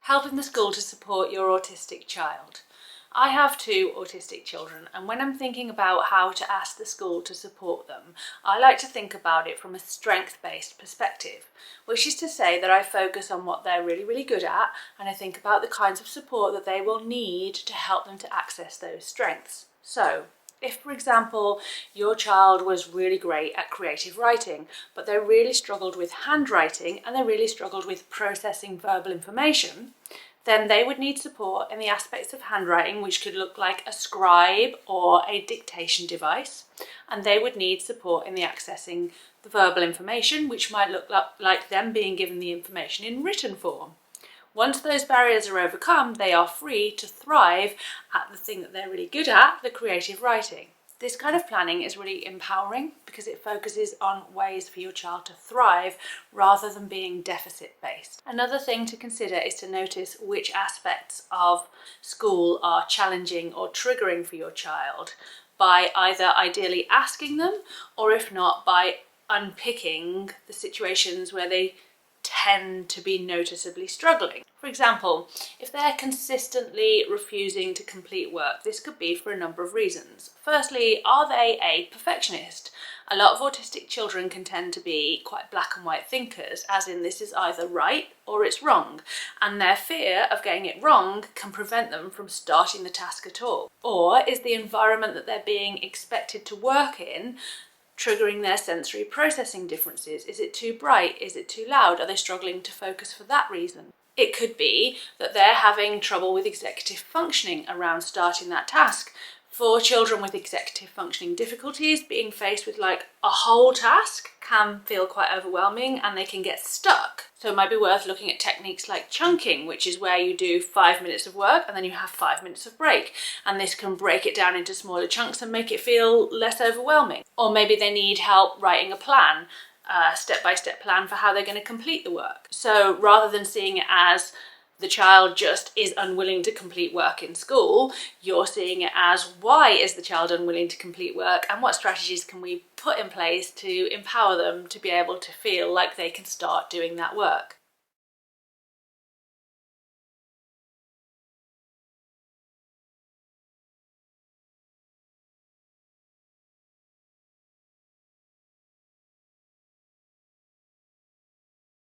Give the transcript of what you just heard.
Helping the school to support your autistic child. I have two autistic children, and when I'm thinking about how to ask the school to support them, I like to think about it from a strength-based perspective, which is to say that I focus on what they're really good at, and I think about the kinds of support that they will need to help them to access those strengths. So, if, for example, your child was really great at creative writing, but they really struggled with handwriting and they really struggled with processing verbal information, then they would need support in the aspects of handwriting, which could look like a scribe or a dictation device, and they would need support in the accessing the verbal information, which might look like them being given the information in written form. Once those barriers are overcome, they are free to thrive at the thing that they're really good at, the creative writing. This kind of planning is really empowering because it focuses on ways for your child to thrive rather than being deficit-based. Another thing to consider is to notice which aspects of school are challenging or triggering for your child by either ideally asking them, or if not, by unpicking the situations where they tend to be noticeably struggling. For example, if they're consistently refusing to complete work, this could be for a number of reasons. Firstly, are they a perfectionist? A lot of autistic children can tend to be quite black and white thinkers, as in this is either right or it's wrong, and their fear of getting it wrong can prevent them from starting the task at all. Or is the environment that they're being expected to work in triggering their sensory processing differences? Is it too bright? Is it too loud? Are they struggling to focus for that reason? It could be that they're having trouble with executive functioning around starting that task. For children with executive functioning difficulties, being faced with like a whole task can feel quite overwhelming and they can get stuck. So it might be worth looking at techniques like chunking, which is where you do 5 minutes of work and then you have 5 minutes of break. And this can break it down into smaller chunks and make it feel less overwhelming. Or maybe they need help writing a plan, a step-by-step plan for how they're going to complete the work. So rather than seeing it as the child just is unwilling to complete work in school, you're seeing it as why is the child unwilling to complete work and what strategies can we put in place to empower them to be able to feel like they can start doing that work.